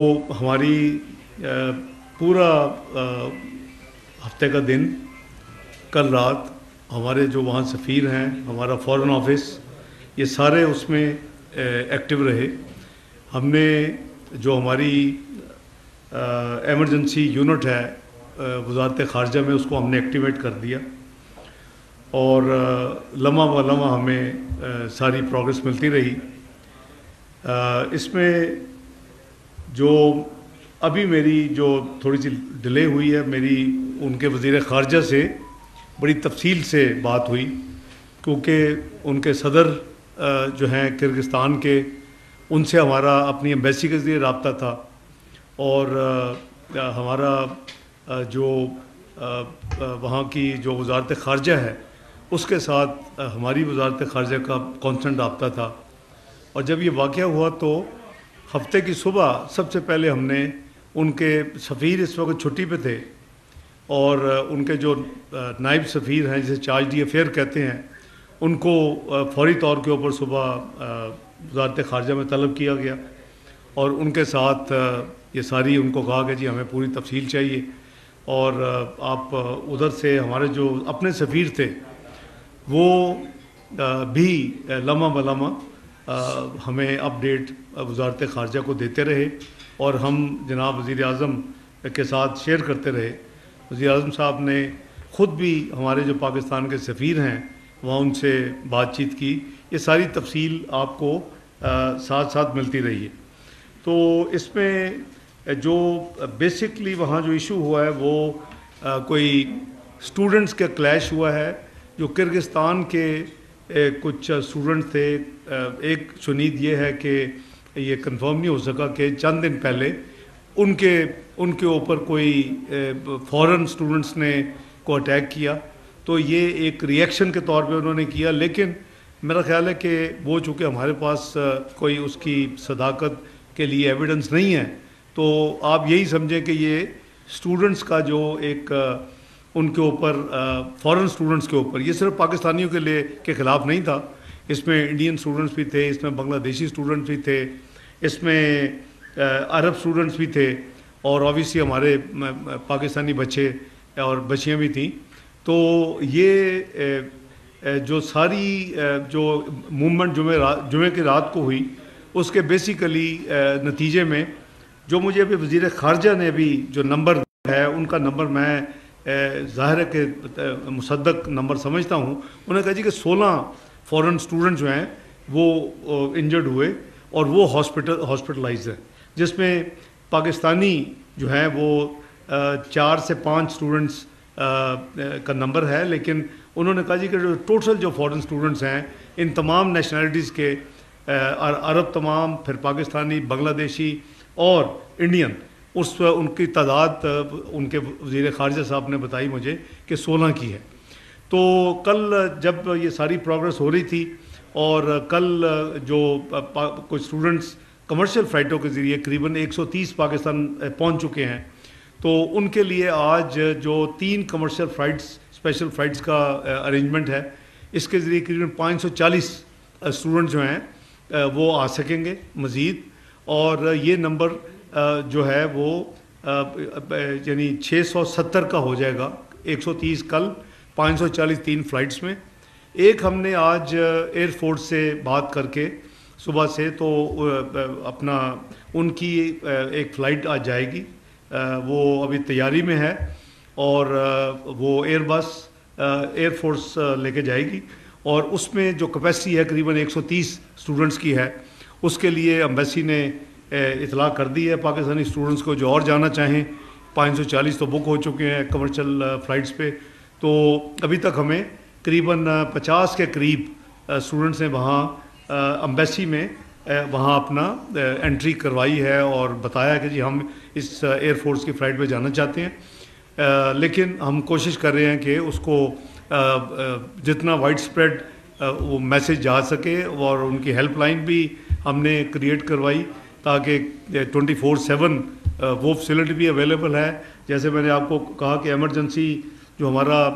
وہ ہماری پورا ہفتے کا دن کل رات ہمارے جو وہاں سفیر ہیں، ہمارا فارن آفس، یہ سارے اس میں ایکٹیو رہے۔ ہم نے جو ہماری ایمرجنسی یونٹ ہے وزارت خارجہ میں، اس کو ہم نے ایکٹیویٹ کر دیا، اور لمحہ بہ لمحہ ہمیں ساری پروگرس ملتی رہی۔ اس میں جو ابھی میری جو تھوڑی سی ڈیلے ہوئی ہے، میری ان کے وزیر خارجہ سے بڑی تفصیل سے بات ہوئی، کیونکہ ان کے صدر جو ہیں کرغزستان کے، ان سے ہمارا اپنی ایمبیسی کے ذریعے رابطہ تھا، اور ہمارا جو وہاں کی جو وزارت خارجہ ہے اس کے ساتھ ہماری وزارت خارجہ کا کانسٹنٹ رابطہ تھا۔ اور جب یہ واقعہ ہوا تو ہفتے کی صبح سب سے پہلے ہم نے ان کے سفیر اس وقت چھٹی پہ تھے، اور ان کے جو نائب سفیر ہیں جسے چارج ڈی افیئر کہتے ہیں، ان کو فوری طور کے اوپر صبح وزارت خارجہ میں طلب کیا گیا، اور ان کے ساتھ یہ ساری ان کو کہا کہ جی ہمیں پوری تفصیل چاہیے، اور آپ ادھر سے ہمارے جو اپنے سفیر تھے وہ بھی لمحہ بہ لمحہ ہمیں اپڈیٹ وزارت خارجہ کو دیتے رہے، اور ہم جناب وزیر اعظم کے ساتھ شیئر کرتے رہے۔ وزیر اعظم صاحب نے خود بھی ہمارے جو پاکستان کے سفیر ہیں وہاں ان سے بات چیت کی۔ یہ ساری تفصیل آپ کو ساتھ ساتھ ملتی رہی ہے۔ تو اس میں جو بیسکلی وہاں جو ایشو ہوا ہے وہ کوئی اسٹوڈنٹس کا کلیش ہوا ہے، جو کرغزستان کے کچھ اسٹوڈنٹ تھے۔ ایک شنید یہ ہے کہ یہ کنفرم نہیں ہو سکا کہ چند دن پہلے ان کے اوپر کوئی فورن اسٹوڈنٹس نے کو اٹیک کیا، تو یہ ایک ری ایکشن کے طور پہ انہوں نے کیا، لیکن میرا خیال ہے کہ وہ چونکہ ہمارے پاس کوئی اس کی صداقت کے لیے ایویڈنس نہیں ہے، تو آپ یہی سمجھیں کہ یہ اسٹوڈنٹس کا جو ایک ان کے اوپر فورن اسٹوڈنٹس کے اوپر، یہ صرف پاکستانیوں کے خلاف نہیں تھا، اس میں انڈین اسٹوڈنٹس بھی تھے، اس میں بنگلہ دیشی اسٹوڈنٹس بھی تھے، اس میں عرب اسٹوڈنٹس بھی تھے، اور اوبیسلی ہمارے پاکستانی بچے اور بچیاں بھی تھیں۔ تو یہ جو ساری جو موومنٹ جمعے کی رات کو ہوئی، اس کے بیسیکلی نتیجے میں جو مجھے ابھی وزیر خارجہ نے ابھی جو نمبر ہے، ان کا نمبر میں ظاہر ہے کہ مصدق نمبر سمجھتا ہوں، انہوں نے کہا جی کہ 16 فورن اسٹوڈنٹ جو ہیں وہ انجرڈ ہوئے، اور وہ ہاسپٹلائز ہیں، جس میں پاکستانی جو ہیں وہ 4 سے 5 اسٹوڈنٹس کا نمبر ہے، لیکن انہوں نے کہا جی کہ جو ٹوٹل جو فورن اسٹوڈنٹس ہیں ان تمام نیشنلٹیز کے، عرب تمام، پھر پاکستانی، بنگلہ دیشی اور انڈین، ان کی تعداد ان کے وزیر خارجہ صاحب نے بتائی مجھے کہ 16 کی ہے۔ تو کل جب یہ ساری پروگرس ہو رہی تھی، اور کل جو کچھ اسٹوڈنٹس کمرشل فلائٹوں کے ذریعے قریباً 130 پاکستان پہنچ چکے ہیں، تو ان کے لیے آج جو 3 کمرشل فلائٹس، اسپیشل فلائٹس کا ارینجمنٹ ہے، اس کے ذریعے قریباً 540 اسٹوڈنٹ جو ہیں وہ آ سکیں گے مزید، اور یہ نمبر جو ہے وہ یعنی 670 کا ہو جائے گا، 130 کل، 540 3 فلائٹس میں۔ ایک ہم نے آج ایئر فورس سے بات کر کے صبح سے، تو اپنا ان کی ایک فلائٹ آج جائے گی، وہ ابھی تیاری میں ہے، اور وہ ایئر بس ایئر فورس لے کے جائے گی، اور اس میں جو کیپیسٹی ہے قریباً 130 اسٹوڈنٹس کی ہے۔ اس کے لیے ایمبیسی نے اطلاع کر دی ہے پاکستانی اسٹوڈنٹس کو، جو اور جانا چاہیں، 540 تو بک ہو چکے ہیں کمرشل فلائٹس پہ، تو ابھی تک ہمیں قریباً 50 کے قریب اسٹوڈنٹس نے وہاں ایمبیسی میں وہاں اپنا انٹری کروائی ہے، اور بتایا کہ جی ہم اس ایئر فورس کی فلائٹ پہ جانا چاہتے ہیں، لیکن ہم کوشش کر رہے ہیں کہ اس کو جتنا وائڈ اسپریڈ وہ میسیج جا سکے، اور ان کی ہیلپ لائن بھی ہم نے کریٹ کروائی تاکہ 24/7 وہ فیسلٹی بھی اویلیبل ہے۔ جیسے میں نے آپ کو کہا کہ ایمرجنسی جو ہمارا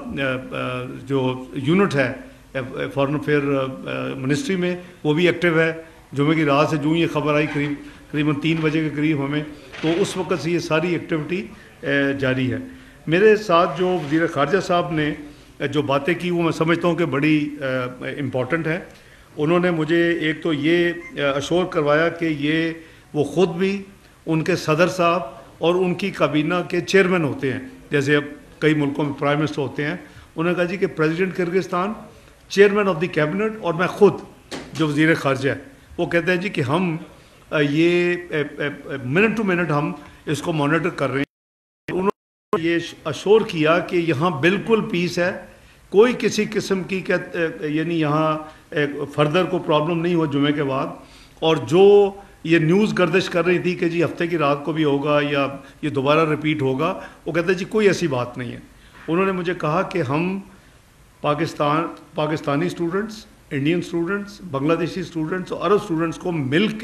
جو یونٹ ہے فارن افیئر منسٹری میں، وہ بھی ایکٹیو ہے۔ جمعے کی رات سے جو یہ خبر آئی قریب قریباً 3 بجے کے قریب ہمیں، تو اس وقت سے یہ ساری ایکٹیویٹی جاری ہے۔ میرے ساتھ جو وزیر خارجہ صاحب نے جو باتیں کی وہ میں سمجھتا ہوں کہ بڑی امپورٹنٹ ہے۔ انہوں نے مجھے ایک تو یہ اشور کروایا کہ یہ وہ خود بھی، ان کے صدر صاحب اور ان کی کابینہ کے چیئرمین ہوتے ہیں، جیسے اب کئی ملکوں میں پرائم منسٹر ہوتے ہیں۔ انہوں نے کہا جی کہ president Kyrgyzstan, chairman of the cabinet اور میں خود جو وزیر خارجہ ہے، وہ کہتے ہیں جی کہ ہم یہ منٹ ٹو منٹ ہم اس کو مانیٹر کر رہے ہیں۔ انہوں نے یہ اشور کیا کہ یہاں بالکل پیس ہے، کوئی کسی قسم کی یعنی یہاں فردر کو پرابلم نہیں ہو جمعے کے بعد۔ اور جو یہ نیوز گردش کر رہی تھی کہ جی ہفتے کی رات کو بھی ہوگا یا یہ دوبارہ رپیٹ ہوگا، وہ کہتے ہیں جی کوئی ایسی بات نہیں ہے۔ انہوں نے مجھے کہا کہ ہم پاکستانی اسٹوڈنٹس، انڈین اسٹوڈنٹس، بنگلہ دیشی اسٹوڈنٹس اور عرب اسٹوڈنٹس کو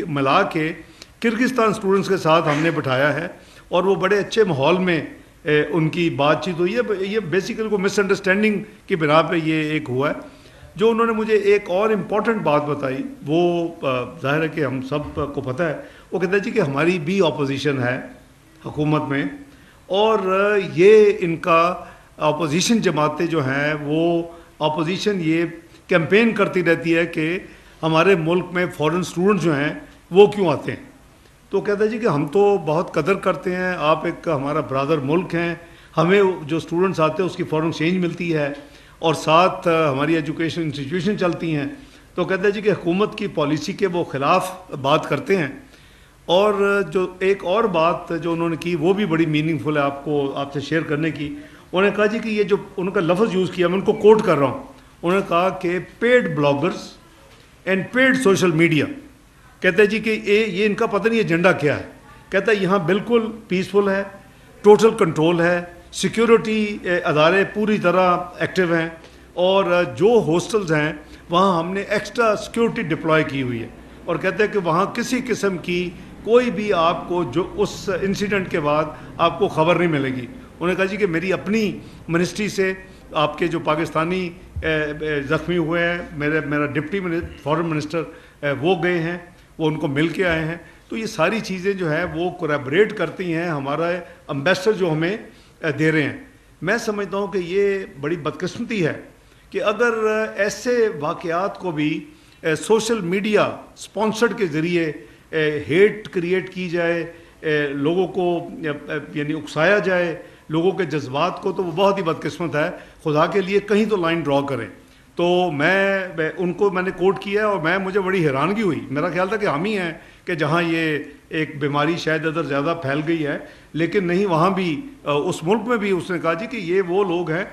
ملا کے کرگزستان اسٹوڈنٹس کے ساتھ ہم نے بٹھایا ہے، اور وہ بڑے اچھے ماحول میں ان کی بات چیت ہوئی ہے۔ یہ بیسیکلی کوئی مس انڈرسٹینڈنگ کی بنا پہ یہ ایک ہوا ہے۔ جو انہوں نے مجھے ایک اور امپورٹنٹ بات بتائی، وہ ظاہر ہے کہ ہم سب کو پتہ ہے، وہ کہتے ہیں جی کہ ہماری بھی اپوزیشن ہے حکومت میں، اور یہ ان کا اپوزیشن جماعتیں جو ہیں وہ اپوزیشن یہ کیمپین کرتی رہتی ہے کہ ہمارے ملک میں فورن اسٹوڈنٹ جو ہیں وہ کیوں آتے ہیں۔ تو کہتا ہے جی کہ ہم تو بہت قدر کرتے ہیں، آپ ایک ہمارا برادر ملک ہیں، ہمیں جو اسٹوڈنٹس آتے ہیں اس کی فورن ایکسچینج ملتی ہے، اور ساتھ ہماری ایجوکیشن انسٹیٹیوشن چلتی ہیں۔ تو کہتا ہے جی کہ حکومت کی پالیسی کے وہ خلاف بات کرتے ہیں۔ اور جو ایک اور بات جو انہوں نے کی وہ بھی بڑی میننگ فل ہے آپ سے شیئر کرنے کی۔ انہوں نے کہا جی کہ یہ جو ان کا لفظ یوز کیا، میں ان کو کوٹ کر رہا ہوں، انہوں نے کہا کہ paid bloggers and paid social media, کہتے ہیں جی کہ یہ ان کا پتہ نہیں ایجنڈا کیا ہے۔ کہتا ہے یہاں بالکل پیسفل ہے، ٹوٹل کنٹرول ہے، سیکیورٹی ادارے پوری طرح ایکٹیو ہیں، اور جو ہاسٹلز ہیں وہاں ہم نے ایکسٹرا سیکیورٹی ڈپلوائے کی ہوئی ہے، اور کہتے ہیں کہ وہاں کسی قسم کی کوئی بھی آپ کو جو اس انسیڈنٹ کے بعد آپ کو خبر نہیں ملے گی۔ انہوں نے کہا جی کہ میری اپنی منسٹری سے آپ کے جو پاکستانی زخمی ہوئے ہیں، میرا ڈپٹی فارن منسٹر وہ گئے ہیں، وہ ان کو مل کے آئے ہیں۔ تو یہ ساری چیزیں جو ہیں وہ کوریبریٹ کرتی ہیں ہمارا امبیسڈر جو ہمیں دے رہے ہیں۔ میں سمجھتا ہوں کہ یہ بڑی بدقسمتی ہے کہ اگر ایسے واقعات کو بھی سوشل میڈیا سپانسرڈ کے ذریعے ہیٹ کریٹ کی جائے، لوگوں کو یعنی اکسایا جائے لوگوں کے جذبات کو، تو وہ بہت ہی بدقسمت ہے۔ خدا کے لیے کہیں تو لائن ڈرا کریں۔ تو میں ان کو میں نے کوٹ کیا، اور مجھے بڑی حیرانگی ہوئی۔ میرا خیال تھا کہ ہم ہی ہیں کہ جہاں یہ ایک بیماری شاید ادھر زیادہ پھیل گئی ہے، لیکن نہیں، وہاں بھی اس ملک میں بھی اس نے کہا جی کہ یہ وہ لوگ ہیں۔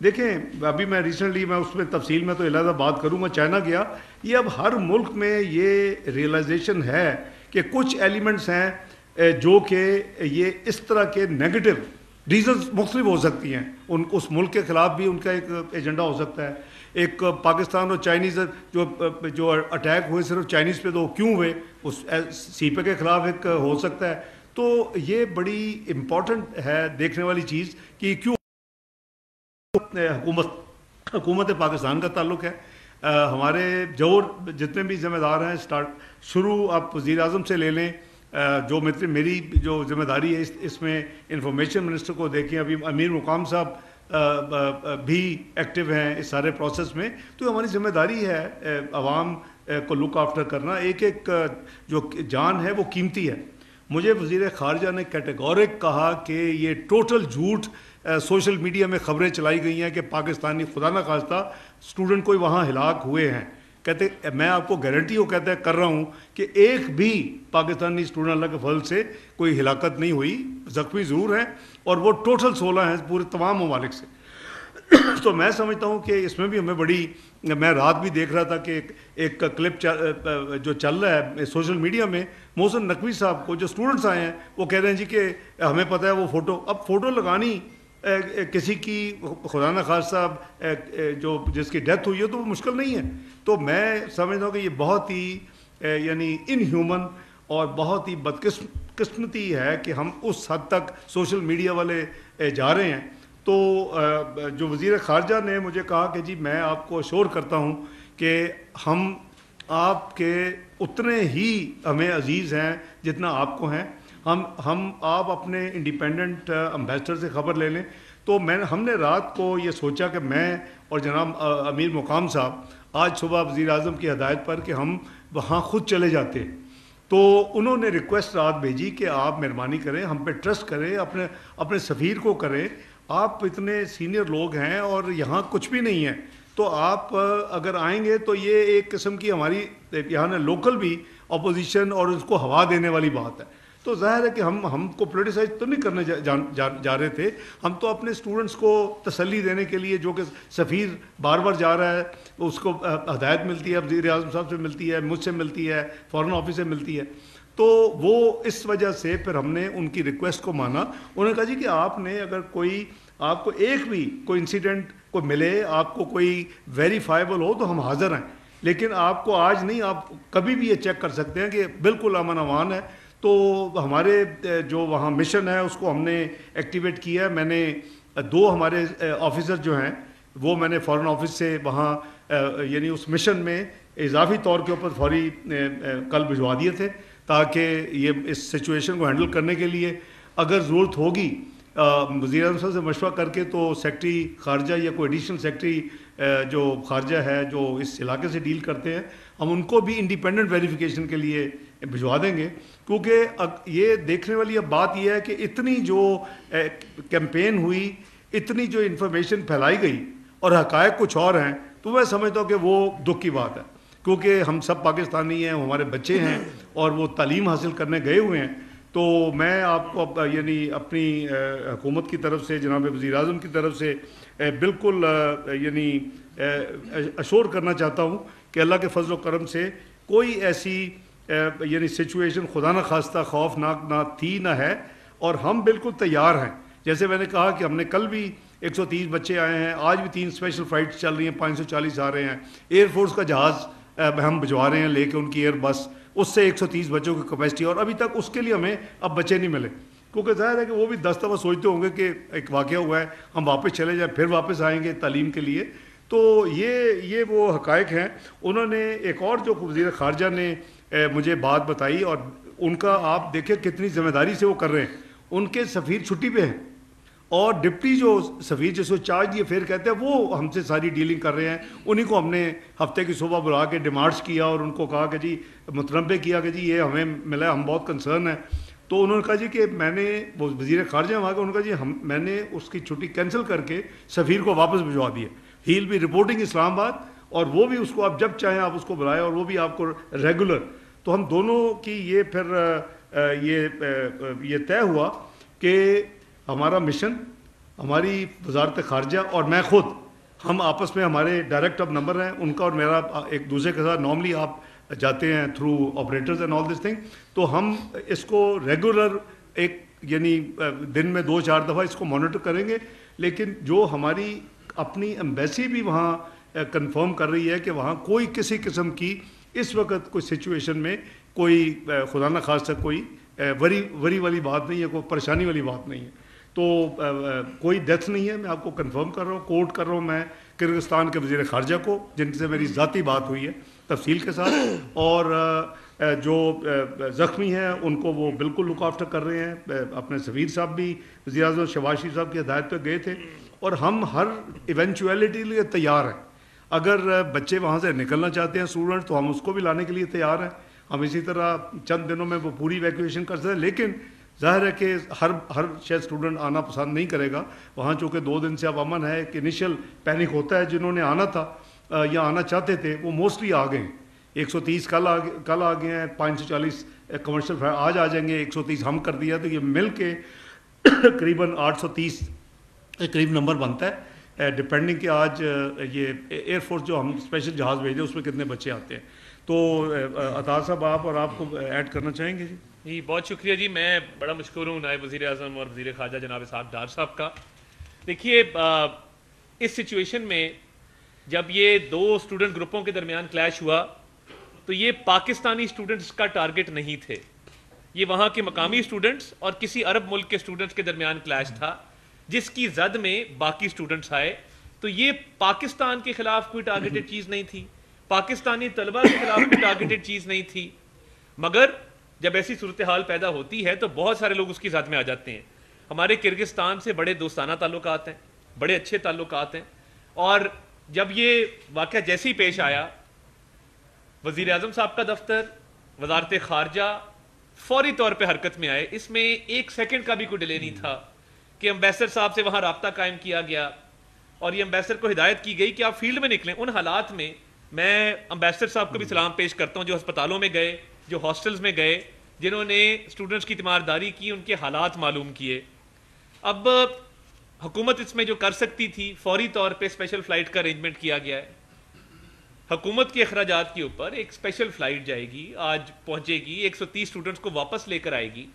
دیکھیں ابھی میں ریسنٹلی میں اس میں تفصیل میں تو علیحدہ بات کروں گا، چائنا گیا، یہ اب ہر ملک میں یہ ریئلائزیشن ہے کہ کچھ ایلیمنٹس ہیں جو کہ یہ اس طرح کے نیگیٹو ریزنز مختلف ہو سکتی ہیں، اس ملک کے خلاف بھی ان کا ایک ایجنڈا ہو سکتا ہے۔ ایک پاکستان اور چائنیز جو اٹیک ہوئے صرف چائنیز پہ، تو کیوں ہوئے، اس سی پے کے خلاف ایک ہو سکتا ہے۔ تو یہ بڑی امپورٹنٹ ہے دیکھنے والی چیز کہ کیوں حکومت پاکستان کا تعلق ہے۔ ہمارے جتنے بھی ذمہ دار ہیں، شروع آپ وزیر اعظم سے لے لیں، جو میری جو ذمہ داری ہے اس میں انفارمیشن منسٹر کو دیکھیں، ابھی امیر مقام صاحب بھی ایکٹیو ہیں اس سارے پروسیس میں۔ تو ہماری ذمہ داری ہے عوام کو لک آفٹر کرنا، ایک ایک جو جان ہے وہ قیمتی ہے۔ مجھے وزیر خارجہ نے کیٹیگورک کہا کہ یہ ٹوٹل جھوٹ سوشل میڈیا میں خبریں چلائی گئی ہیں کہ پاکستانی خدا نہ خواستہ اسٹوڈنٹ کوئی وہاں ہلاک ہوئے ہیں۔ کہتے میں آپ کو گارنٹی کر رہا ہوں کہ ایک بھی پاکستانی اسٹوڈنٹ اللہ کے فضل سے کوئی ہلاکت نہیں ہوئی، زخمی ضرور ہیں، اور وہ ٹوٹل 16 ہیں پورے تمام ممالک سے۔ تو میں سمجھتا ہوں کہ اس میں بھی ہمیں بڑی، میں رات بھی دیکھ رہا تھا کہ ایک کلپ جو چل رہا ہے سوشل میڈیا میں، محسن نقوی صاحب کو جو اسٹوڈنٹس آئے ہیں وہ کہہ رہے ہیں جی کہ ہمیں پتہ ہے وہ فوٹو، اب فوٹو لگانی کسی کی خدا نہ خواستہ جو جس کی ڈیتھ ہوئی ہے تو وہ مشکل نہیں ہے۔ تو میں سمجھتا ہوں کہ یہ بہت ہی یعنی ان ہیومن اور بہت ہی بدقسمتی ہے کہ ہم اس حد تک سوشل میڈیا والے جا رہے ہیں۔ تو جو وزیر خارجہ نے مجھے کہا کہ جی میں آپ کو اشور کرتا ہوں کہ ہم آپ کے اتنے ہی ہمیں عزیز ہیں جتنا آپ کو ہیں. آپ اپنے انڈیپینڈنٹ امبیسڈر سے خبر لے لیں. تو ہم نے رات کو یہ سوچا کہ میں اور جناب امیر مقام صاحب آج صبح وزیر اعظم کی ہدایت پر کہ ہم وہاں خود چلے جاتے. تو انہوں نے ریکویسٹ رات بھیجی کہ آپ مہربانی کریں, ہم پہ ٹرسٹ کریں, اپنے سفیر کو کریں, آپ اتنے سینئر لوگ ہیں اور یہاں کچھ بھی نہیں ہے, تو آپ اگر آئیں گے تو یہ ایک قسم کی ہماری یہاں لوکل بھی اپوزیشن اور اس کو ہوا دینے والی بات ہے. تو ظاہر ہے کہ ہم کو پولیٹیسائز تو نہیں کرنے جا رہے تھے, ہم تو اپنے اسٹوڈنٹس کو تسلی دینے کے لیے, جو کہ سفیر بار بار جا رہا ہے, اس کو ہدایت ملتی ہے وزیر اعظم صاحب سے ملتی ہے, مجھ سے ملتی ہے, فارن آفس سے ملتی ہے, تو وہ اس وجہ سے پھر ہم نے ان کی ریکویسٹ کو مانا. انہوں نے کہا جی کہ آپ نے اگر آپ کو ایک بھی کوئی انسیڈنٹ کو ملے, آپ کو کوئی ویریفائبل ہو تو ہم حاضر ہیں, لیکن آپ کو آج نہیں, آپ کبھی بھی یہ چیک کر سکتے ہیں کہ بالکل امن امان ہے. تو ہمارے جو وہاں مشن ہے اس کو ہم نے ایکٹیویٹ کیا ہے. میں نے 2 ہمارے آفیسر جو ہیں وہ میں نے فارن آفس سے وہاں یعنی اس مشن میں اضافی طور کے اوپر فوری کل بھجوا دیے تھے, تاکہ یہ اس سچویشن کو ہینڈل کرنے کے لیے اگر ضرورت ہوگی وزیر اعظم صاحب سے مشورہ کر کے تو سیکٹری خارجہ یا کوئی ایڈیشنل سیکٹری جو خارجہ ہے جو اس علاقے سے ڈیل کرتے ہیں, ہم ان کو بھی انڈیپینڈنٹ ویریفیکیشن کے لیے بھجوا دیں گے. کیونکہ یہ دیکھنے والی اب بات یہ ہے کہ اتنی جو کیمپین ہوئی, اتنی جو انفارمیشن پھیلائی گئی اور حقائق کچھ اور ہیں, تو میں سمجھتا ہوں کہ وہ دکھ کی بات ہے, کیونکہ ہم سب پاکستانی ہیں, ہمارے بچے ہیں اور وہ تعلیم حاصل کرنے گئے ہوئے ہیں. تو میں آپ کو یعنی اپنی حکومت کی طرف سے, جناب وزیر اعظم کی طرف سے بالکل یعنی اشور کرنا چاہتا ہوں کہ اللہ کے فضل و کرم سے کوئی ایسی یعنی سچویشن خدا نہ خواستہ خوفناک نہ تھی نہ ہے, اور ہم بالکل تیار ہیں. جیسے میں نے کہا کہ ہم نے کل بھی 130 بچے آئے ہیں, آج بھی 3 اسپیشل فلائٹس چل رہی ہیں, 540 آ رہے ہیں. ایئر فورس کا جہاز ہم بھجوا رہے ہیں لے کے, ان کی ایئر بس, اس سے 130 بچوں کی کیپیسٹی, اور ابھی تک اس کے لیے ہمیں اب بچے نہیں ملے. کیونکہ ظاہر ہے کہ وہ بھی 10 دفعہ سوچتے ہوں گے کہ ایک واقعہ ہوا ہے, ہم واپس چلے جائیں, پھر واپس آئیں گے تعلیم کے لیے. تو یہ وہ حقائق ہیں. انہوں نے ایک اور جو وزیر خارجہ نے مجھے بات بتائی, اور ان کا آپ دیکھیں کتنی ذمہ داری سے وہ کر رہے ہیں. ان کے سفیر چھٹی پہ ہیں اور ڈپٹی جو سفیر جس کو چارج یہ پھر کہتے ہیں وہ ہم سے ساری ڈیلنگ کر رہے ہیں. انہیں کو ہم نے ہفتے کی صبح بلا کے ڈیمانڈس کیا اور ان کو کہا کہ جی متنبع کیا کہ جی یہ ہمیں ملا, ہم بہت کنسرن ہیں. تو انہوں نے کہا جی کہ میں نے وہ وزیر خارجہ وہاں کا, انہوں نے کہا جی میں نے اس کی چھٹی کینسل کر کے سفیر کو واپس بھجوا دی ہے. ہی ول بی رپورٹنگ اسلام آباد, اور وہ بھی اس کو آپ جب چاہیں آپ اس کو بلائیں, اور وہ بھی آپ کو ریگولر. تو ہم دونوں کی یہ پھر یہ طے ہوا کہ ہمارا مشن, ہماری وزارت خارجہ اور میں خود, ہم آپس میں ہمارے ڈائریکٹ اب نمبر ہیں ان کا اور میرا ایک دوسرے کے ساتھ, نارملی آپ جاتے ہیں through operators and all this thing, تو ہم اس کو ریگولر ایک یعنی دن میں 2-4 دفعہ اس کو مانیٹر کریں گے. لیکن جو ہماری اپنی ایمبیسی بھی وہاں کنفرم کر رہی ہے کہ وہاں کوئی کسی قسم کی اس وقت کوئی سچویشن میں کوئی خدا نہ خواستہ کوئی وری والی بات نہیں ہے, کوئی پریشانی والی بات نہیں ہے. تو کوئی ڈیتھ نہیں ہے, میں آپ کو کنفرم کر رہا ہوں, کوٹ کر رہا ہوں میں کرغزستان کے وزیر خارجہ کو, جن سے میری ذاتی بات ہوئی ہے تفصیل کے ساتھ, اور جو زخمی ہیں ان کو وہ بالکل لک آفٹر کر رہے ہیں. اپنے سفیر صاحب بھی وزیر اعظم شہباز شریف صاحب کی ہدایت پہ گئے تھے, اور ہم ہر ایونچویلٹی لیے تیار ہیں. اگر بچے وہاں سے نکلنا چاہتے ہیں اسٹوڈنٹ, تو ہم اس کو بھی لانے کے لیے تیار ہیں. ہم اسی طرح چند دنوں میں وہ پوری ایویکویشن کر سکتے ہیں. لیکن ظاہر ہے کہ ہر شاید اسٹوڈنٹ آنا پسند نہیں کرے گا وہاں, چونکہ 2 دن سے اب امن ہے. کہ انیشیل پینک ہوتا ہے, جنہوں نے آنا تھا یا آنا چاہتے تھے وہ موسٹلی آ گئے ہیں. 130 کل آ گئے ہیں, 540 کمرشل فلائٹ آج آ جائیں گے, 130 ہم کر دیا. تو یہ مل کے قریباً 830 کے قریب نمبر بنتا ہے, ڈپینڈنگ کہ آج یہ ایئر فورس جو ہم اسپیشل جہاز بھیجے اس میں کتنے بچے آتے ہیں. تو عطا صاحب آپ اور آپ کو ایڈ کرنا چاہیں گے؟ جی بہت شکریہ جی. میں بڑا مشکور ہوں نائب وزیر اعظم اور وزیر خارجہ جناب اسحاق ڈار صاحب کا. دیکھیے اس سچویشن میں جب یہ 2 اسٹوڈنٹ گروپوں کے درمیان کلیش ہوا تو یہ پاکستانی اسٹوڈنٹس کا ٹارگٹ نہیں تھے, یہ وہاں کے مقامی اسٹوڈنٹس اور کسی عرب ملک کے اسٹوڈنٹس کے درمیان کلیش تھا, جس کی زد میں باقی اسٹوڈنٹس آئے. تو یہ پاکستان کے خلاف کوئی ٹارگیٹڈ چیز نہیں تھی, پاکستانی طلبہ کے خلاف کوئی ٹارگیٹڈ چیز نہیں تھی، مگر جب ایسی صورتحال پیدا ہوتی ہے تو بہت سارے لوگ اس کی ذات میں آ جاتے ہیں. ہمارے کرغزستان سے بڑے دوستانہ تعلقات ہیں، بڑے اچھے تعلقات ہیں، اور جب یہ واقعہ جیسے ہی پیش آیا، وزیر اعظم صاحب کا دفتر، وزارت خارجہ فوری طور پہ حرکت میں آئے. اس میں ایک سیکنڈ کا بھی کوئی ڈیلے نہیں تھا کہ امبیسڈر صاحب سے وہاں رابطہ قائم کیا گیا، اور یہ امبیسڈر کو ہدایت کی گئی کہ آپ فیلڈ میں نکلیں. ان حالات میں میں امبیسڈر صاحب کو بھی سلام پیش کرتا ہوں، جو ہسپتالوں میں گئے، جو ہاسٹلز میں گئے، جنہوں نے اسٹوڈنٹس کی تیمارداری کی، ان کے حالات معلوم کیے. اب حکومت اس میں جو کر سکتی تھی، فوری طور پہ اسپیشل فلائٹ کا ارینجمنٹ کیا گیا ہے. حکومت کے اخراجات کے اوپر ایک اسپیشل فلائٹ جائے گی، آج پہنچے گی، 130 اسٹوڈنٹس کو واپس لے کر آئے گی،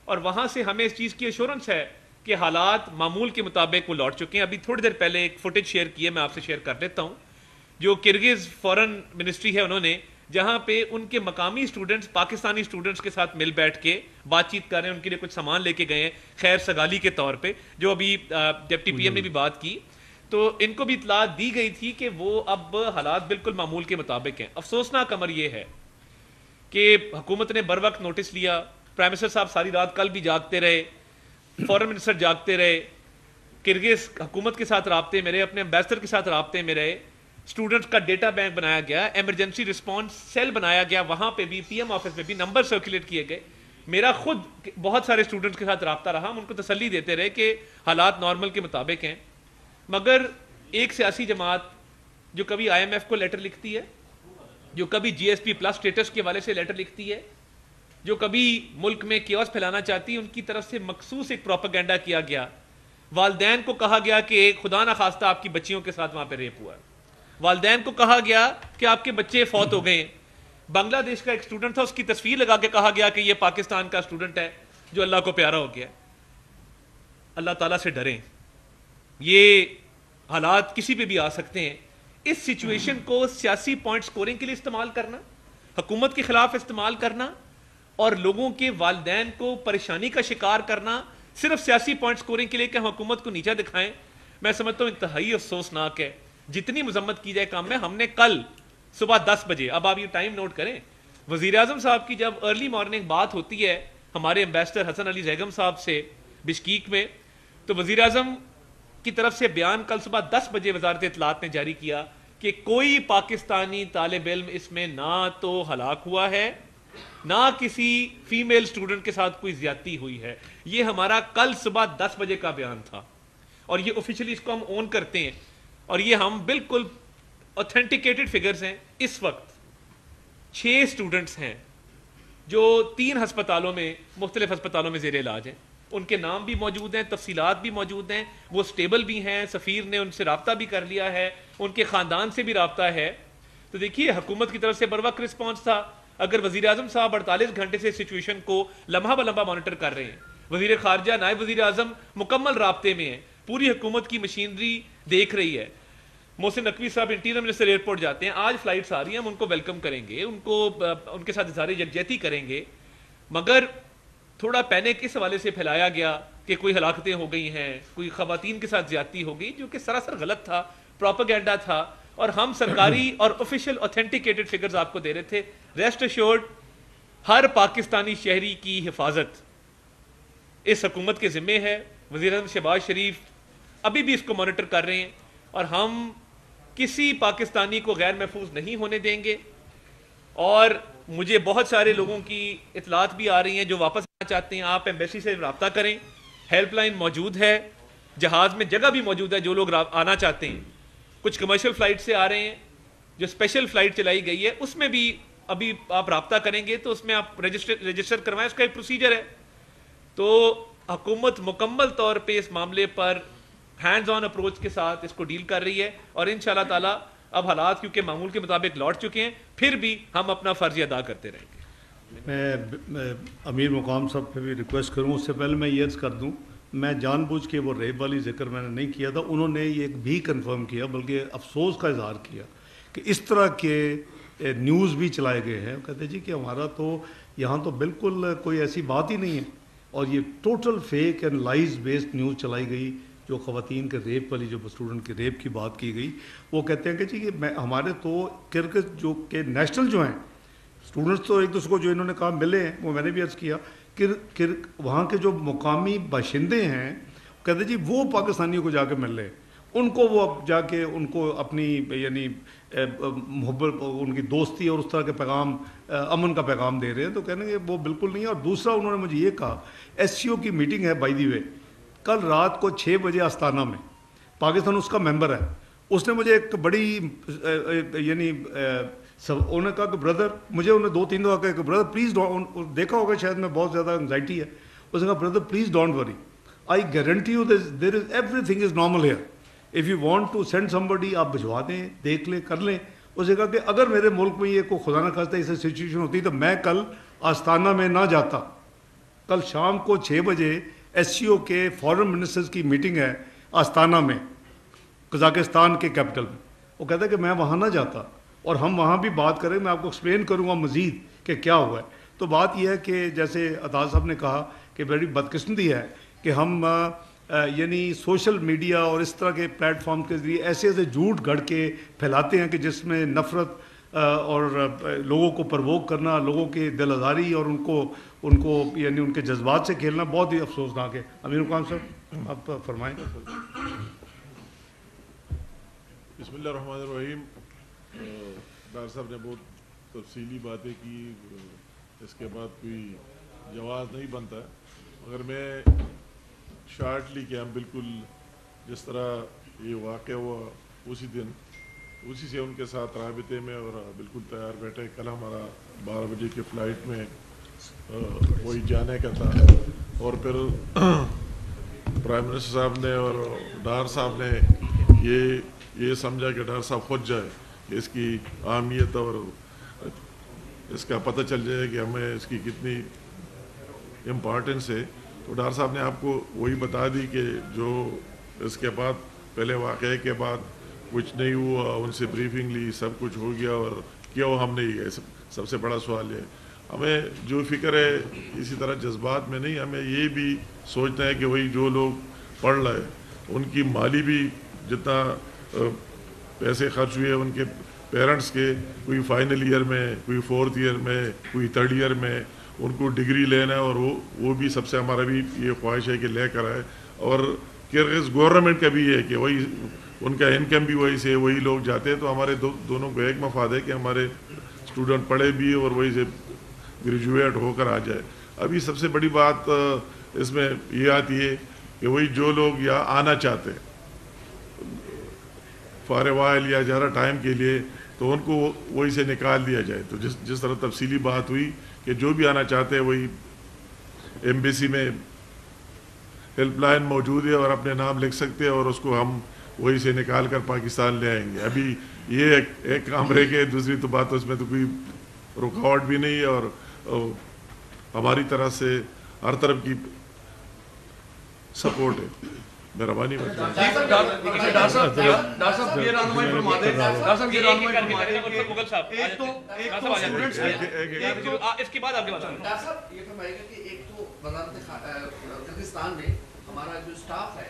اور وہاں سے ہمیں اس چیز کی ایشورنس ہے کہ حالات معمول کے مطابق وہ لوٹ چکے ہیں. ابھی تھوڑی دیر پہلے ایک فوٹیج شیئر کی ہے، میں آپ سے شیئر کر لیتا ہوں. جو کرغز فورن منسٹری ہے، انہوں نے جہاں پہ ان کے مقامی اسٹوڈنٹس پاکستانی اسٹوڈنٹس کے ساتھ مل بیٹھ کے بات چیت کر رہے ہیں، ان کے لیے کچھ سامان لے کے گئے ہیں خیر سگالی کے طور پہ، جو ابھی ڈپٹی پی ایم نے بھی بات کی، تو ان کو بھی اطلاع دی گئی تھی کہ وہ اب حالات بالکل معمول کے مطابق ہیں. افسوسناک امر یہ ہے کہ حکومت نے بر وقت نوٹس لیا. پرائم منسٹر صاحب ساری رات کل بھی جاگتے رہے، فورن منسٹر جاگتے رہے، کرغز حکومت کے ساتھ رابطے میں رہے، اپنے امبیسڈر کے ساتھ رابطے میں رہے. اسٹوڈنٹس کا ڈیٹا بینک بنایا گیا، ایمرجنسی رسپانس سیل بنایا گیا، وہاں پہ بھی پی ایم آفس میں بھی نمبر سرکولیٹ کیے گئے. میرا خود بہت سارے اسٹوڈنٹس کے ساتھ رابطہ رہا، ہم ان کو تسلی دیتے رہے کہ حالات نارمل کے مطابق ہیں. مگر ایک سیاسی جماعت جو کبھی آئی ایم ایف کو لیٹر لکھتی ہے، جو کبھی جی ایس پی پلس اسٹیٹس کے حوالے سے لیٹر لکھتی ہے، جو کبھی ملک میں کیوس پھیلانا چاہتی ہے، ان کی طرف سے مخصوص ایک پروپیگنڈا کیا گیا. والدین کو کہا گیا کہ خدا نخواستہ آپ کی بچیوں کے ساتھ وہاں پہ ریپ ہوا ہے، والدین کو کہا گیا کہ آپ کے بچے فوت ہو گئے ہیں. بنگلہ دیش کا ایک اسٹوڈنٹ تھا، اس کی تصویر لگا کے کہا گیا کہ یہ پاکستان کا اسٹوڈنٹ ہے جو اللہ کو پیارا ہو گیا. اللہ تعالیٰ سے ڈریں، یہ حالات کسی پہ بھی آ سکتے ہیں. اس سچویشن کو سیاسی پوائنٹ سکورنگ کے لیے استعمال کرنا، حکومت کے خلاف استعمال کرنا، اور لوگوں کے والدین کو پریشانی کا شکار کرنا صرف سیاسی پوائنٹ سکورنگ کے لیے کہ ہم حکومت کو نیچا دکھائیں، میں سمجھتا ہوں انتہائی افسوسناک ہے. جتنی مذمت کی جائے کام میں. ہم نے کل صبح 10 بجے، اب آپ یہ ٹائم نوٹ کریں، وزیر اعظم صاحب کی جب ارلی مارننگ بات ہوتی ہے ہمارے امبیسڈر حسن علی زیگم صاحب سے بشکیک میں، تو وزیر اعظم کی طرف سے بیان کل صبح 10 بجے وزارت اطلاعات نے جاری کیا کہ کوئی پاکستانی طالب علم اس میں نہ تو ہلاک ہوا ہے، نہ کسی فیمیل سٹوڈنٹ کے ساتھ کوئی زیادتی ہوئی ہے. یہ ہمارا کل صبح 10 بجے کا بیان تھا، اور یہ آفیشلی اس کو ہم اون کرتے ہیں، اور یہ ہم بالکل اوتھینٹیکیٹڈ فگرز ہیں. اس وقت 6 اسٹوڈنٹس ہیں جو 3 ہسپتالوں میں، مختلف ہسپتالوں میں زیر علاج ہیں. ان کے نام بھی موجود ہیں، تفصیلات بھی موجود ہیں، وہ سٹیبل بھی ہیں، سفیر نے ان سے رابطہ بھی کر لیا ہے، ان کے خاندان سے بھی رابطہ ہے. تو دیکھیے حکومت کی طرف سے بر وقت رسپانس تھا. اگر وزیر اعظم صاحب 48 گھنٹے سے سچویشن کو لمحہ بلمحہ مانیٹر کر رہے ہیں، وزیر خارجہ، نائب وزیر اعظم مکمل رابطے میں ہیں، پوری حکومت کی مشینری دیکھ رہی ہے. محسن نقوی صاحب انٹیریئر منسٹر ایئرپورٹ جاتے ہیں، آج فلائٹس آ رہی ہیں، ہم ان کو ویلکم کریں گے، ان کے ساتھ اظہار یکجہتی کریں گے. مگر تھوڑا پینک اس حوالے سے پھیلایا گیا کہ کوئی ہلاکتیں ہو گئی ہیں، کوئی خواتین کے ساتھ زیادتی ہو گئی، جو کہ سراسر غلط تھا، پروپیگنڈا تھا. اور ہم سرکاری اور آفیشیل اوتھینٹیکیٹڈ فگرز آپ کو دے رہے تھے. ریسٹ ایشورڈ ہر پاکستانی شہری کی حفاظت اس حکومت کے ذمے ہے. وزیر اعظم شہباز شریف ابھی بھی اس کو مانیٹر کر رہے ہیں، اور ہم کسی پاکستانی کو غیر محفوظ نہیں ہونے دیں گے. اور مجھے بہت سارے لوگوں کی اطلاعات بھی آ رہی ہیں جو واپس آنا چاہتے ہیں. آپ ایمبیسی سے رابطہ کریں، ہیلپ لائن موجود ہے، جہاز میں جگہ بھی موجود ہے جو لوگ آنا چاہتے ہیں. کچھ کمرشل فلائٹ سے آ رہے ہیں، جو اسپیشل فلائٹ چلائی گئی ہے اس میں بھی ابھی آپ رابطہ کریں گے تو اس میں آپ رجسٹر کروائیں، اس کا ایک پروسیجر ہے. تو حکومت مکمل طور پہ اس معاملے پر ہینڈز آن اپروچ کے ساتھ اس کو ڈیل کر رہی ہے، اور انشاءاللہ تعالیٰ اب حالات کیونکہ معمول کے مطابق لوٹ چکے ہیں، پھر بھی ہم اپنا فرض ادا کرتے رہیں گے. میں امیر مقام صاحب پہ بھی ریکویسٹ کروں. اس سے پہلے میں یہ عرض کر دوں، میں جان بوجھ کے وہ ریپ والی ذکر میں نے نہیں کیا تھا. انہوں نے یہ بھی کنفرم کیا، بلکہ افسوس کا اظہار کیا کہ اس طرح کے نیوز بھی چلائے گئے ہیں. کہتے جی کہ ہمارا تو یہاں تو بالکل کوئی ایسی بات ہی نہیں ہے، اور یہ total fake and لائز based news چلائی گئی جو خواتین کے ریپ والی جو اسٹوڈنٹ کے ریپ کی بات کی گئی، وہ کہتے ہیں کہ جی کہ ہمارے تو کرکٹ جو کہ نیشنل جو ہیں اسٹوڈنٹس تو ایک دوسرے کو جو انہوں نے کہا ملے ہیں، وہ میں نے بھی عرض کیا کہ وہاں کے جو مقامی باشندے ہیں کہتے ہیں جی وہ پاکستانیوں کو جا کے مل لے، ان کو وہ اب جا کے ان کو اپنی یعنی محبت، ان کی دوستی اور اس طرح کے پیغام، امن کا پیغام دے رہے ہیں، تو کہنے کہ وہ بالکل نہیں ہے۔ اور دوسرا انہوں نے مجھے یہ کہا ایس سی او کی میٹنگ ہے بائی دی وے کل رات کو 6 بجے آستانہ میں، پاکستان اس کا ممبر ہے، اس نے مجھے ایک بڑی یعنی انہوں نے کہا کہ بردر، مجھے انہوں نے 2-3 دفعہ کہا کہ بردر پلیز دیکھا ہوگا شاید میں بہت زیادہ انگزائٹی ہے، اس نے کہا brother please don't worry, I guarantee you there is every thing is normal hair, if you want to send some بڈی آپ بھجوا دیں، دیکھ لیں، کر لیں۔ اس نے کہا کہ اگر میرے ملک میں یہ کوئی خدا نہ خواستہ ایسی سچویشن ہوتی تو میں کل آستانہ میں نہ جاتا۔ کل شام کو 6 بجے ایس سی او کے فارن منسٹرز کی میٹنگ ہے آستانہ میں، قزاقستان کے کیپٹل میں، وہ کہتا ہے کہ میں وہاں نہ جاتا اور ہم وہاں بھی بات کریں، میں آپ کو ایکسپلین کروں گا مزید کہ کیا ہوا ہے۔ تو بات یہ ہے کہ جیسے عطا صاحب نے کہا کہ بڑی بدقسمتی ہے کہ ہم یعنی سوشل میڈیا اور اس طرح کے پلیٹ فارم کے ذریعے ایسے جھوٹ گھڑ کے پھیلاتے ہیں کہ جس میں نفرت اور لوگوں کو پرووک کرنا، لوگوں کی دل آزاری اور ان کو یعنی ان کے جذبات سے کھیلنا بہت ہی افسوسناک ہے۔ امیر القام صاحب آپ فرمائیں۔ بسم اللہ الرحمن الرحیم۔ ڈاکٹر صاحب نے بہت تفصیلی باتیں کی، اس کے بعد کوئی جواز نہیں بنتا ہے، مگر میں شارٹلی کہ ہم بالکل جس طرح یہ واقعہ ہوا اسی دن اسی سے ان کے ساتھ رابطے میں اور بالکل تیار بیٹھے۔ کل ہمارا 12 بجے کی فلائٹ میں وہی جانے کا تھا، اور پھر پرائم منسٹر صاحب نے اور ڈار صاحب نے یہ سمجھا کہ ڈار صاحب خود جائے کہ اس کی اہمیت اور اس کا پتہ چل جائے کہ ہمیں اس کی کتنی امپارٹنس ہے۔ تو ڈار صاحب نے آپ کو وہی بتا دی کہ جو اس کے بعد پہلے واقعے کے بعد کچھ نہیں ہوا، ان سے بریفنگ لی، سب کچھ ہو گیا، اور کیا ہو ہم نہیں گئے۔ سب سے بڑا سوال ہے ہمیں جو فکر ہے اسی طرح جذبات میں نہیں، ہمیں یہ بھی سوچنا ہے کہ وہی جو لوگ پڑھ رہے ان کی مالی بھی جتنا پیسے خرچ ہوئے ان کے پیرنٹس کے، کوئی فائنل ایئر میں، کوئی 4th ایئر میں، کوئی 3rd ایئر میں، ان کو ڈگری لینا ہے، اور وہ بھی سب سے ہمارا بھی یہ خواہش ہے کہ لے کر آئے۔ اور کرغز گورنمنٹ کا بھی ہے کہ وہی ان کا انکم بھی وہی سے وہی لوگ جاتے ہیں، تو ہمارے دونوں کو ایک مفاد ہے کہ ہمارے اسٹوڈنٹ پڑھے بھی اور وہی سے گریجویٹ ہو کر آ جائے۔ ابھی سب سے بڑی بات اس میں یہ آتی ہے کہ وہی جو لوگ یہاں آنا چاہتے ہیں فارغ وائل یا زیادہ ٹائم کے لیے، تو ان کو وہی سے نکال دیا جائے۔ تو جس طرح تفصیلی بات ہوئی کہ جو بھی آنا چاہتے ہیں وہی ایمبیسی میں ہیلپ لائن موجود ہے اور اپنے نام لکھ سکتے ہیں، اور اس کو ہم وہی سے نکال کر پاکستان لے آئیں گے۔ ابھی یہ ایک کام رہ گئے، دوسری تو بات اس میں تو کوئی رکاوٹ بھی نہیں ہے، اور ہماری طرف سے ہر طرف کی سپورٹ ہے۔ مہربانی قزاقستان میں ہمارا جو اسٹاف ہے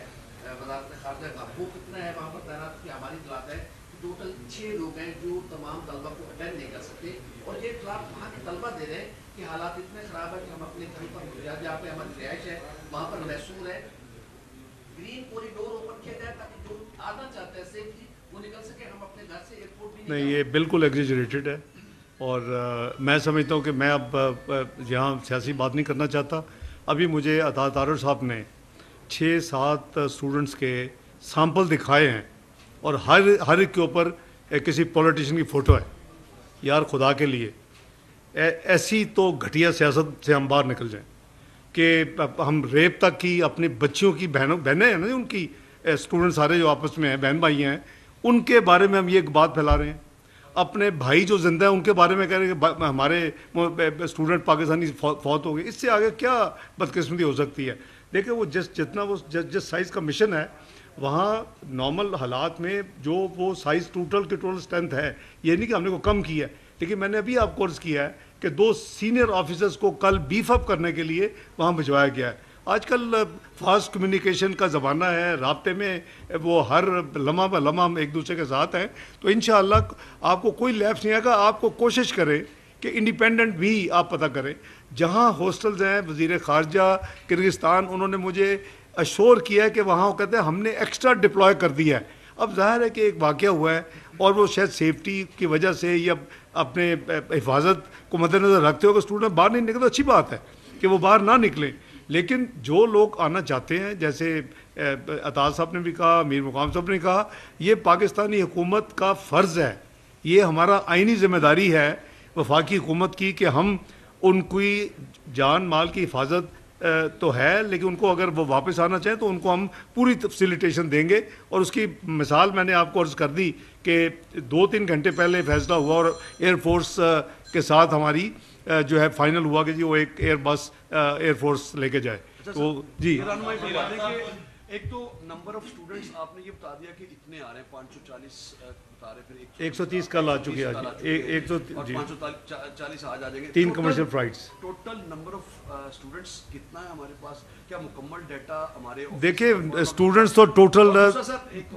وزارت خارجہ کا وہ کتنا ہے وہاں پر تعینات کی؟ ہماری اطلاعات ہے کہ ٹوٹل 6 لوگ ہیں جو تمام طلبہ کو اٹینڈ نہیں کر سکتے، اور یہ اطلاعات وہاں کے طلبہ دے رہے ہیں کہ حالات اتنے خراب ہے کہ ہم اپنے گھر پر جہاں پہ ہماری رہائش ہے وہاں پر محصول ہے، گرین کوریڈور اوپن کیا جائے تاکہ جو آنا چاہتے ہیں سیفلی وہ نکل سکے، ہم اپنے گھر سے ایئرپورٹ بھی نہیں، یہ بالکل ایگزیجریٹڈ ہے، اور میں سمجھتا ہوں کہ میں اب یہاں سیاسی بات نہیں کرنا چاہتا۔ ابھی مجھے عطا طارق صاحب نے 6-7 اسٹوڈنٹس کے سیمپل دکھائے ہیں، اور ہر ایک کے اوپر کسی پولیٹیشین کی فوٹو ہے۔ یار خدا کے لیے ایسی تو گھٹیا سیاست سے ہم باہر نکل جائیں کہ ہم ریپ تک کی اپنی بچیوں کی بہنیں ہیں نا، ان کی اسٹوڈنٹ سارے جو آپس میں ہیں بہن بھائی ہیں، ان کے بارے میں ہم یہ بات پھیلا رہے ہیں۔ اپنے بھائی جو زندہ ہیں ان کے بارے میں کہہ رہے ہیں کہ ہمارے اسٹوڈنٹ پاکستانی فوت ہو گئے۔ اس سے آگے کیا بدقسمتی ہو سکتی ہے؟ دیکھیں وہ جس سائز کا مشن ہے وہاں نارمل حالات میں جو وہ سائز ٹوٹل اسٹرینتھ ہے، یہ نہیں کہ ہم نے کو کم کیا ہے، لیکن میں نے ابھی آپ کو عرض کیا ہے کہ 2 سینئر آفیسرز کو کل بیف اپ کرنے کے لیے وہاں بھجوایا گیا ہے۔ آج کل فاسٹ کمیونیکیشن کا زمانہ ہے، رابطے میں وہ ہر لمحہ بہ لمحہ ہم ایک دوسرے کے ساتھ ہیں، تو انشاءاللہ آپ کو کوئی لیپس نہیں آئے گا. آپ کو کوشش کریں کہ انڈیپینڈنٹ بھی آپ پتہ کریں. جہاں ہاسٹلز ہیں وزیر خارجہ کرغزستان انہوں نے مجھے اشور کیا ہے کہ وہاں وہ کہتے ہیں ہم نے ایکسٹرا ڈپلوائے کر دیا ہے. اب ظاہر ہے کہ ایک واقعہ ہوا ہے اور وہ شاید سیفٹی کی وجہ سے یا اپنے حفاظت کو مد نظر رکھتے ہو کہ اسٹوڈنٹ باہر نہیں نکلے، تو اچھی بات ہے کہ وہ باہر نہ نکلیں. لیکن جو لوگ آنا چاہتے ہیں، جیسے عطا صاحب نے بھی کہا، میر مقام صاحب نے کہا، یہ پاکستانی حکومت کا فرض ہے، یہ ہمارا آئینی ذمہ داری ہے وفاقی حکومت کی کہ ہم ان کی جان مال کی حفاظت تو ہے، لیکن ان کو اگر وہ واپس آنا چاہیں تو ان کو ہم پوری فیسیلیٹیشن دیں گے. اور اس کی مثال میں نے آپ کو عرض کر دی کہ 2-3 گھنٹے پہلے فیصلہ ہوا اور ایئر فورس کے ساتھ ہماری جو ہے فائنل ہوا کہ جی وہ ایک ایئر بس ایئر فورس لے کے جائے. تو جی ایک تو نمبر آف اسٹوڈنٹس آپ نے یہ بتا دیا کہ اتنے آ رہے ہیں، 540 بتا رہے، پھر 130 کل آ چکے ہیں، 540 آج آ جائیں گے. 3 commercial flights. Total number of students کتنا ہے ہمارے پاس؟ کیا مکمل ڈیٹا ہمارے دیکھیں اسٹوڈنٹس تو ٹوٹل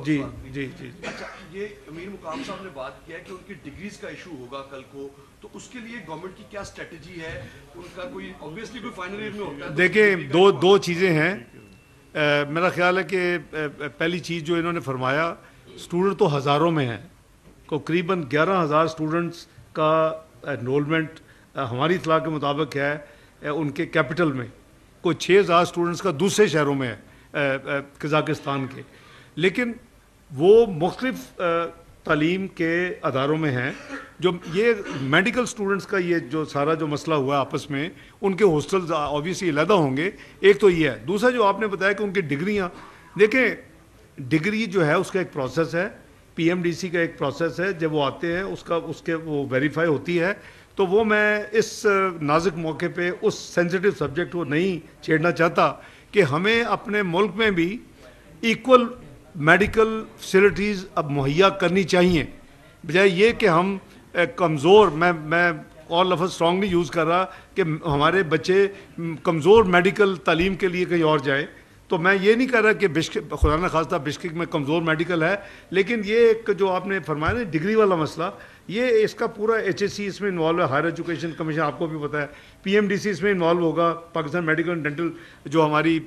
جی جی جی. اچھا، یہ امیر مقام صاحب نے بات کیا ہے کہ ان کی ڈگریز کا ایشو ہوگا کل کو، تو اس کے لیے گورنمنٹ کی کیا اسٹریٹجی ہے؟ ان کا کوئی obviously کوئی فائنل ایئر میں ہوتا ہے. دیکھیں دو چیزیں ہیں. میرا خیال ہے کہ پہلی چیز جو انہوں نے فرمایا، اسٹوڈنٹ تو ہزاروں میں ہیں، تقریباً 11,000 اسٹوڈنٹس کا انرولمنٹ ہماری اطلاع کے مطابق ہے ان کے کیپٹل میں، کوئی 6,000 اسٹوڈنٹس کا دوسرے شہروں میں ہے قزاقستان کے. لیکن وہ مختلف تعلیم کے اداروں میں ہیں. جو یہ میڈیکل اسٹوڈنٹس کا یہ جو سارا جو مسئلہ ہوا ہے آپس میں، ان کے ہاسٹلز آبویسلی علیحدہ ہوں گے. ایک تو یہ ہے. دوسرا جو آپ نے بتایا کہ ان کی ڈگریاں، دیکھیں ڈگری جو ہے اس کا ایک پروسیس ہے، پی ایم ڈی سی کا ایک پروسیس ہے. جب وہ آتے ہیں اس کے وہ ویریفائی ہوتی ہے. تو وہ میں اس نازک موقع پہ اس سینسیٹیو سبجیکٹ کو نہیں چھیڑنا چاہتا کہ ہمیں اپنے ملک میں بھی ایکول میڈیکل فیسلٹیز اب مہیا کرنی چاہیے، بجائے یہ کہ ہم کمزور، میں اور لفظ اسٹرانگ نہیں یوز کر رہا کہ ہمارے بچے کمزور میڈیکل تعلیم کے لیے کہیں اور جائیں. تو میں یہ نہیں کہہ رہا کہ خدا نہ خواستہ بشکک میں کمزور میڈیکل ہے، لیکن یہ ایک جو آپ نے فرمایا نا ڈگری والا مسئلہ، یہ اس کا پورا ایچ ایس سی اس میں انوالو ہے، ہائر ایجوکیشن کمیشن آپ کو بھی پتہ ہے، پی ایم ڈی سی اس میں انوالو ہوگا، پاکستان میڈیکل اینڈ ڈینٹل جو ہماری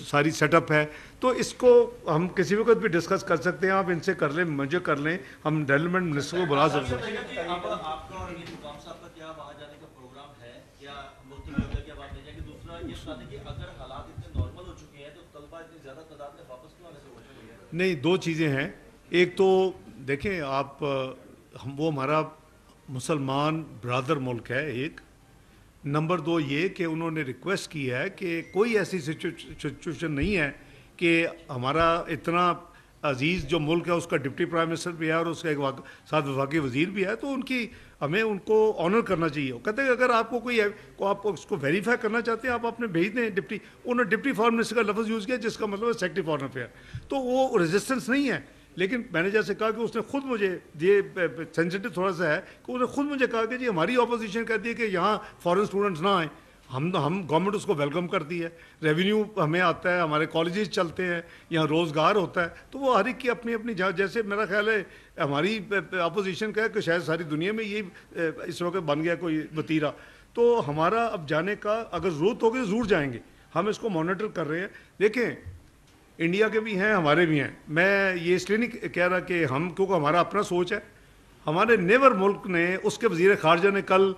ساری سیٹ اپ ہے. تو اس کو ہم کسی وقت بھی ڈسکس کر سکتے ہیں، آپ ان سے کر لیں، مجھے کر لیں، ہم ڈیولپمنٹ منسٹر کو بلا سکتے ہیں. نہیں، دو چیزیں ہیں. ایک تو دیکھیں آپ، وہ ہمارا مسلمان برادر ملک ہے ایک. نمبر 2 یہ کہ انہوں نے ریکویسٹ کی ہے کہ کوئی ایسی سچویشن نہیں ہے کہ ہمارا اتنا عزیز جو ملک ہے اس کا ڈپٹی پرائم منسٹر بھی ہے اور اس کا ایک ساتھ وفاقی وزیر بھی ہے، تو ہمیں ان کو آنر کرنا چاہیے. وہ کہتے ہیں اگر آپ کو کوئی آپ اس کو ویریفائی کرنا چاہتے ہیں آپ اپنے بھیج دیں ڈپٹی. انہوں نے ڈپٹی فارن منسٹر کا لفظ یوز کیا جس کا مطلب ہے سیکرٹری فارن افیئر. تو وہ ریزسٹنس نہیں ہے. لیکن میں نے جیسے کہا کہ اس نے خود مجھے، یہ سینسیٹیو تھوڑا سا ہے کہ اس نے خود مجھے کہا کہ جی ہماری اپوزیشن کہتی ہے کہ یہاں فارن اسٹوڈنٹس نہ آئیں. ہم گورنمنٹ اس کو ویلکم کرتی ہے، ریونیو ہمیں آتا ہے، ہمارے کالجز چلتے ہیں، یہاں روزگار ہوتا ہے. تو وہ ہر ایک کی اپنی اپنی جیسے میرا خیال ہے ہماری اپوزیشن کا ہے کہ شاید ساری دنیا میں یہ اس وقت بن گیا کوئی وتیرہ. تو ہمارا اب جانے کا اگر ضرورت ہوگی ضرور جائیں گے. ہم اس کو مانیٹر کر رہے ہیں. دیکھیں انڈیا کے بھی ہیں، ہمارے بھی ہیں. میں یہ اس لیے نہیں کہہ رہا کہ ہم، کیونکہ ہمارا اپنا سوچ ہے. ہمارے نیبر ملک نے، اس کے وزیر خارجہ نے کل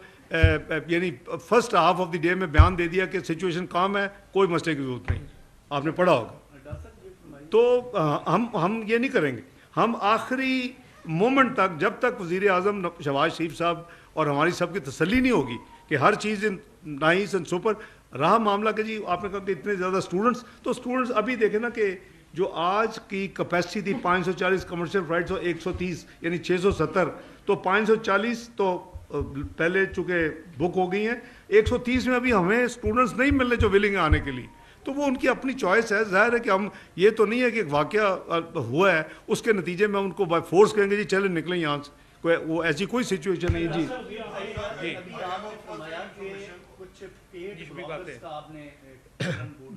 یعنی first half of the day میں بیان دے دیا کہ سچویشن کام ہے، کوئی مسئلے کی ضرورت نہیں. آپ نے پڑھا ہوگا. تو ہم یہ نہیں کریں گے. ہم آخری مومنٹ تک، جب تک وزیر اعظم شہباز شریف صاحب اور ہماری سب کی تسلی نہیں ہوگی کہ ہر چیز نائس اینڈ سپر رہا معاملہ کہ جی آپ نے کہا کہ اتنے زیادہ اسٹوڈنٹس، تو اسٹوڈنٹس ابھی دیکھیں نا کہ جو آج کی کیپیسٹی تھی 540 کمرشل فلائٹس اور 130 یعنی 670، تو 540 تو پہلے چونکہ بک ہو گئی ہیں. 130 میں ابھی ہمیں اسٹوڈنٹس نہیں مل رہے جو ولنگ ہیں آنے کے لیے. تو وہ ان کی اپنی چوائس ہے. ظاہر ہے کہ ہم یہ تو نہیں ہے کہ ایک واقعہ ہوا ہے اس کے نتیجے میں ان کو بائی فورس کہیں گے جی چلے نکلیں یہاں سے. وہ ایسی کوئی سچویشن نہیں. جی کچھ پیڈ بلاگرز کا آپ نے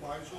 500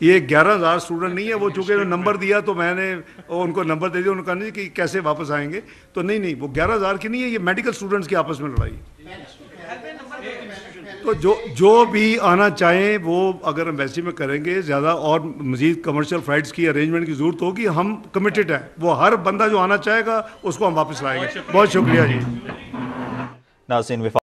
یہ 11,000 اسٹوڈنٹ نہیں ہے وہ چونکہ نمبر دیا تو میں نے ان کو نمبر دے دیا, انہوں نے کہا نہیں کہ کیسے واپس آئیں گے, تو نہیں وہ 11,000 کی نہیں ہے, یہ میڈیکل اسٹوڈنٹس کی آپس میں لڑائی. تو جو بھی آنا چاہیں وہ اگر ایمبیسی میں کریں گے, زیادہ اور مزید کمرشل فلائٹس کی ارینجمنٹ کی ضرورت ہوگی, ہم کمیٹڈ ہیں, وہ ہر بندہ جو آنا چاہے گا اس کو ہم واپس لائیں گے. بہت شکریہ جی. ناظرین